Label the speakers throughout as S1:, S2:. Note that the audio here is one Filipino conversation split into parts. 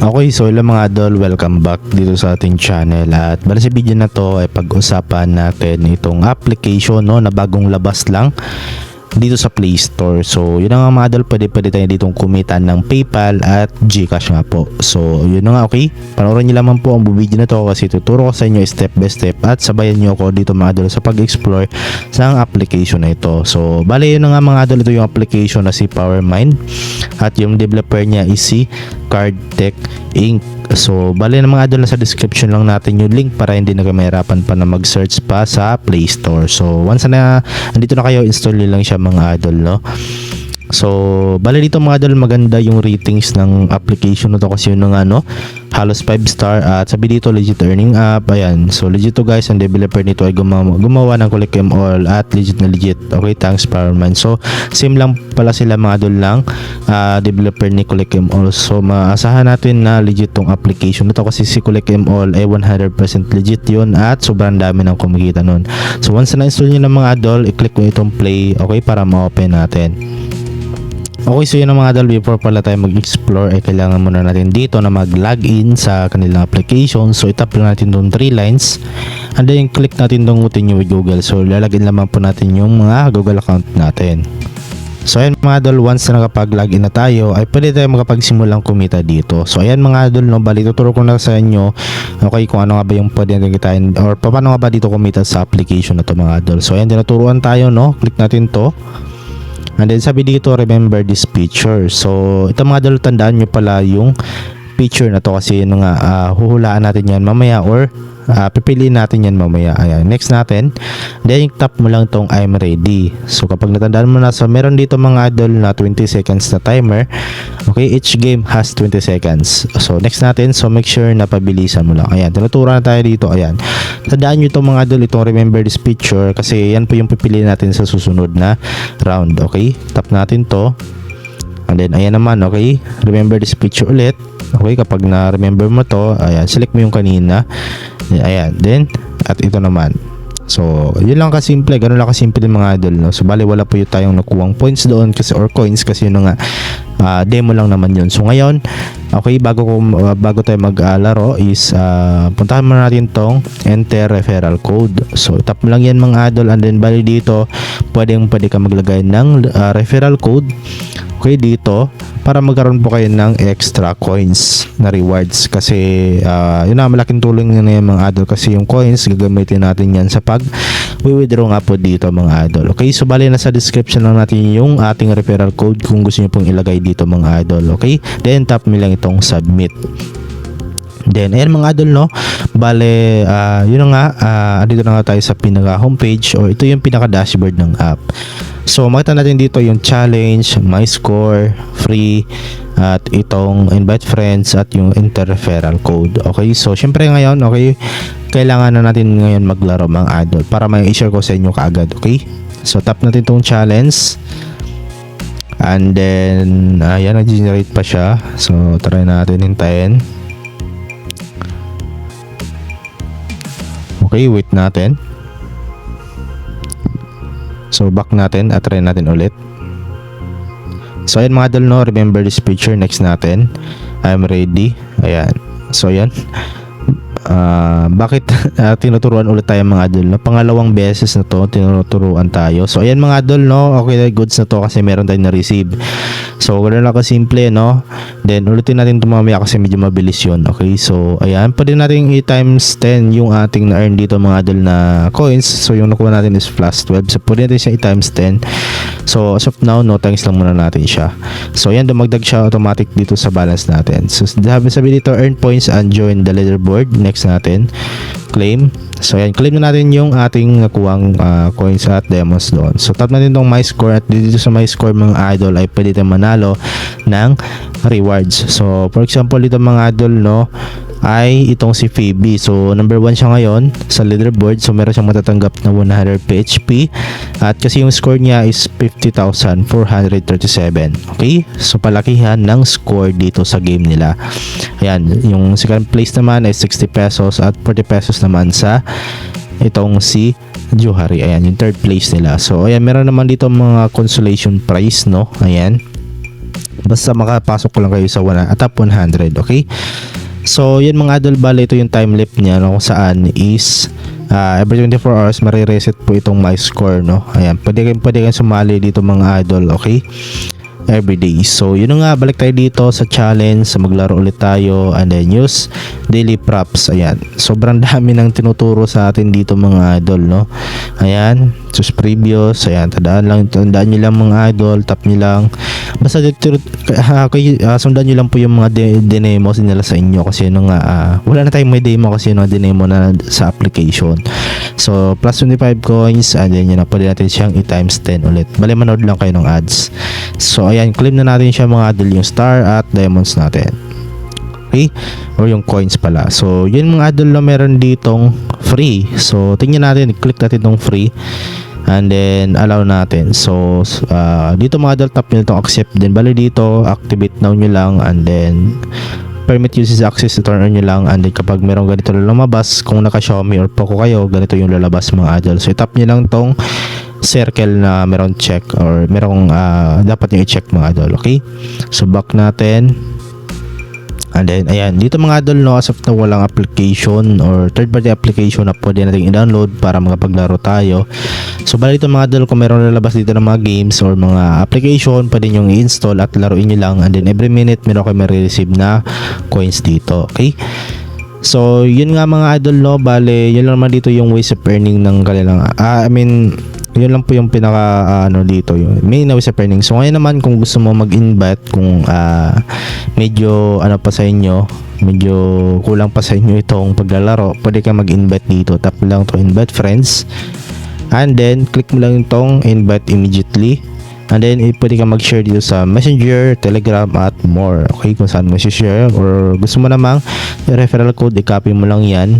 S1: Okay, so hello mga idol, welcome back dito sa ating channel. At bali sa video na to ay pag-usapan natin itong application na bagong labas lang dito sa Play Store. So yun na nga mga idol, pwede tayo ditong kumita ng PayPal at GCash nga po. So yun na nga, okay, panoorin nyo lamang po ang video na to kasi tuturo ko sa inyo step by step at sabayan nyo ako dito mga idol sa pag-explore sa application na ito. So bali yun na nga mga idol, ito yung application na si PowerMind at yung developer niya is si CardTech Inc. So bali na mga idol, sa description lang natin yung link para hindi na kayo mahirapan pa na mag-search pa sa Play Store. So once na andito na kayo, install nyo lang siya mga idol, no? So bali dito mga idol, maganda yung ratings ng application na to kasi yun nga, no, halos 5 star at sabi dito legit earning app. Ayan, so legit to guys, ang developer nito ay gumawa ng Collect 'em all at legit na legit. Okay, thanks PowerMind. So same lang pala sila mga idol lang, developer ni Collect 'em all. So maasahan natin na legit tong application nito kasi si Collect 'em all ay 100% legit yun at sobrang dami ng kumikita nun. So once na install nyo ng mga idol, i-click mo itong play, okay, para ma-open natin. Okay, so yun ang mga idol, before pala tayo mag-explore ay kailangan muna natin dito na mag-login sa kanilang application. So itap lang natin doon 3 lines and then click natin doon continue with Google. So lalagyan naman po natin yung mga Google account natin. So ayan mga idol, once na nakapag-login na tayo ay pwede tayo makapagsimulang kumita dito. So ayan mga idol, no, bali tuturo ko na sa inyo, okay, kung ano nga ba yung pwede natin kitain or paano nga ba dito kumita sa application na to mga idol. So ayan, tinuturuan tayo, no, click natin to. And then sabi dito, remember this feature. So ito mga idol, tandaan nyo pala yung feature na to kasi yun nga, huhulaan natin yan mamaya or pipiliin natin yan mamaya. Ayan, next natin, then tap mo lang tong I'm ready. So kapag natandaan mo na, so meron dito mga idol na 20 seconds na timer. Okay, each game has 20 seconds. So next natin, so make sure na pabilisan mo lang. Ayan, tinuturo na tayo dito. Ayan, tandaan nyo itong mga idol, itong remember this feature kasi yan po yung pipiliin natin sa susunod na round. Okay, tap natin to. And then ayan naman, okay, remember this feature ulit. Okay, kapag na-remember mo to, ayan, select mo yung kanina. Ayan, then at ito naman. So yun lang kasimple, ganun lang kasimple din mga idol, no? So bali wala po yung tayong nakuwang points doon kasi or coins kasi yun nga, demo lang naman yun. So ngayon, okay, bago tayo maglaro is puntahan muna natin tong enter referral code. So tap mo lang yan mga idol and then bali dito pwede ka maglagay ng referral code, okay, dito para magkaroon po kayo ng extra coins na rewards kasi yun na, malaking tulong na yung mga idol kasi yung coins gagamitin natin yan sa pag withdraw nga po dito mga idol. Okay, so bali nasa description lang natin yung ating referral code kung gusto niyo pong ilagay dito mga idol. Okay, then tap mo lang itong submit. Then ayan mga idol, no, bale yun na nga, dito na nga tayo sa pinaka homepage or ito yung pinaka dashboard ng app. So makita natin dito yung challenge, my score, free, at itong invite friends at yung enter referral code. Okay, so syempre ngayon, okay, kailangan na natin ngayon maglaro mga idol para may i-share ko sa inyo kaagad. Okay, so tap natin itong challenge and then ayan, nag-generate pa siya. So try natin hintayin. Okay, wait natin. So back natin at try natin ulit. So ayan mga idol, no, remember this feature. Next natin, I'm ready. Ayan, so ayan, bakit tinuturuan ulit tayo mga idol, no? Pangalawang beses na to tinuturuan tayo. So ayan mga idol, no, okay, goods na to kasi meron tayong na-receive. So ganoon lang kasimple, no. Then ulitin natin ito mamaya kasi medyo mabilis yun. Okay, so ayan, pwede natin i-times 10 yung ating na-earn dito mga idol na coins. So yung nakuha natin is plus 12, so pwede natin siya i-times 10. So as of now, no thanks lang muna natin siya. So ayan, dumagdag siya automatic dito sa balance natin. So sabi dito, earn points and join the leaderboard. Next natin, claim. So ayan, claim na natin yung ating nakuwang coins at demos doon. So tap natin itong my score at dito sa my score mga idol ay pwede tayong manalo ng rewards. So for example dito mga idol, no, ay itong si Phoebe. So number 1 siya ngayon sa leaderboard. So meron siyang matatanggap na 100 PHP at kasi yung score niya is 50,437. Okay, so palakihan ng score dito sa game nila. Ayan, yung second place naman ay 60 pesos at 40 pesos naman sa itong si Johari. Ayan, yung third place nila. So ayan, meron naman dito mga consolation prize, no. Ayan, basta makapasok ko lang kayo sa top 100, okay? So yun mga idol, bale ito yung time limit niya, no, kung saan is every 24 hours marireset po itong my score, no. Ayan, pwede kayong sumali dito mga idol, okay, everyday. So yun nga, balik tayo dito sa challenge, sa maglaro ulit tayo, and then use daily props. Ayan, sobrang dami nang tinuturo sa atin dito mga idol, no. Ayan, sus previous, ayan, tandaan nyo lang mga idol, tap nyo lang, basta dito sundan nyo lang po yung mga dinemos nila sa inyo, kasi yun nga, wala na tayong may demo kasi yun dinemo na sa application. So plus 25 coins, and then yun na, pwede natin siyang i-times 10 ulit, bali manood lang kayo ng ads. So ayan, claim na natin siya mga idol, yung star at diamonds natin, okay, or yung coins pala. So yun mga idol, na meron ditong free. So tingnan natin, click natin tong free, and then allow natin. So dito mga idol, tap nyo itong accept, then bali dito activate now nyo lang, and then permit uses access, turn on nyo lang, and then kapag merong ganito na lumabas, kung naka Xiaomi or Poco kayo, ganito yung lalabas mga idol. So tap nyo lang tong circle na merong check, or merong dapat nyo i-check mga idol, okay? So back natin, and then ayan, dito mga idol, no, as of na walang application or third party application na pwede natin i-download para makapaglaro tayo. So bali dito mga idol, kung meron lalabas dito ng mga games or mga application, pwede nyo i-install at laruin nyo lang, and then every minute meron kayo ma-receive na coins dito, okay? So yun nga mga idol, no, bale yun lang naman dito yung ways of earning ng kanilang yun lang po yung pinaka dito, yung main ways of earning. So ngayon naman, kung gusto mo mag-invite, kung medyo pa sa inyo, medyo kulang pa sa inyo itong paglalaro, pwede ka mag-invite dito. Tap lang to invite friends, and then click mo lang itong invite immediately, and then pwede ka mag-share dito sa Messenger, Telegram at more, okay, kung saan mo share, or gusto mo namang referral code, i-copy mo lang yan,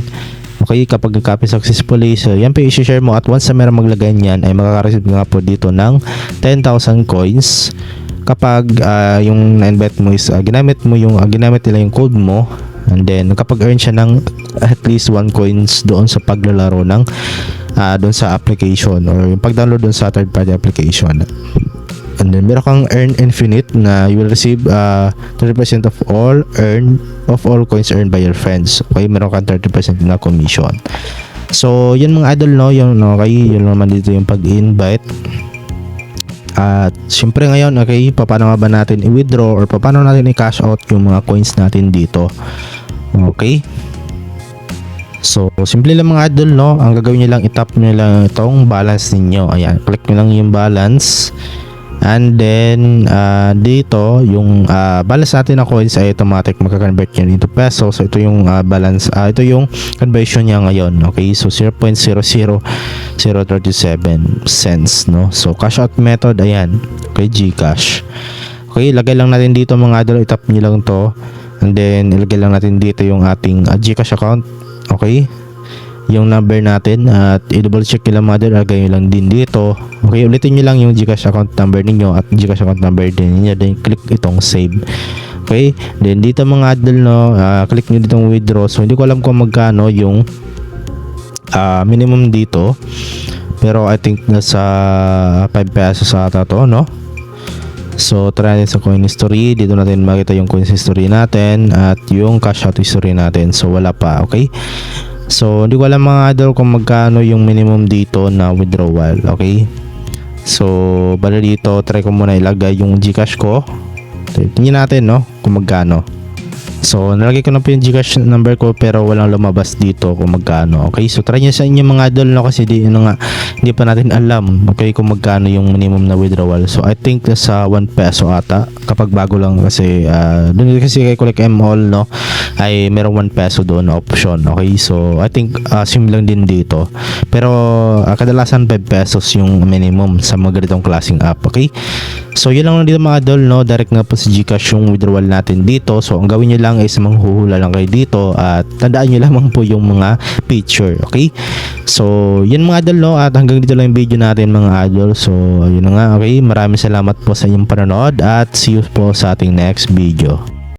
S1: okay, kapag nag-copy successfully. So yan po i-share mo, at once na meron maglagay niyan, ay makaka-receive nga po dito ng 10,000 coins kapag yung na-invite mo is ginamit nila yung code mo, and then kapag earn siya ng at least 1 coins doon sa paglalaro ng doon sa application, or yung pag-download doon sa third party application. And then meron kang earn infinite, na you will receive 30% of all coins earned by your friends, okay, meron kang 30% na commission. So yun mga idol, no, yun, okay, yun naman dito yung pag-invite. At syempre ngayon, okay, paano nga ba natin i-withdraw or paano natin i-cash out yung mga coins natin dito, okay? So simple lang mga idol, no, ang gagawin nyo lang, itap nyo lang itong balance ninyo, ayan, click nyo lang yung balance, and then dito yung balance natin na coins ay automatic magka-convert yan into peso. So ito yung balance, ito yung conversion niya ngayon, okay, so 0.00037 cents, no. So cash out method, ayan, okay, GCash, okay, ilagay lang natin dito mga idol, itap nyo lang to, and then ilagay lang natin dito yung ating GCash account, okay, yung number natin, at i-double check nyo lang mga idol, lagay nyo lang din dito, okay, ulitin nyo lang yung GCash account number ninyo at GCash account number din ninyo, then click itong save, okay, then dito mga idol, no, click nyo ditong withdraw. So hindi ko alam kung magkano yung minimum dito, pero I think nasa 5 pesos ata to, no. So try natin sa coin history, dito natin makita yung coin history natin at yung cash out history natin. So wala pa, okay. So hindi ko alam mga idol kung magkano yung minimum dito na withdrawal, okay. So bala dito, try ko muna ilagay yung GCash ko, tingnan natin, no, kung magkano. So nalagay ko na po yung GCash number ko, pero walang lumabas dito kung magkano, okay. So try nyo sa inyo mga idol, no, kasi hindi pa natin alam, okay, kung magkano yung minimum na withdrawal. So I think nasa 1 peso ata kapag bago lang, kasi doon kasi kay Collect M All, no, ay merong 1 peso doon na option, okay. So I think same lang din dito, pero kadalasan 5 pesos yung minimum sa mga ganitong klaseng app, okay. So yun lang dito mga idol, no, direct nga po sa GCash yung withdrawal natin dito. So ang gawin nyo lang is manghuhula lang kayo dito, at tandaan nyo lamang po yung mga picture, okay. So yun mga idol, no, at hanggang dito lang yung video natin mga idol. So yun na nga, okay, maraming salamat po sa inyong panonood, at see you po sa ating next video.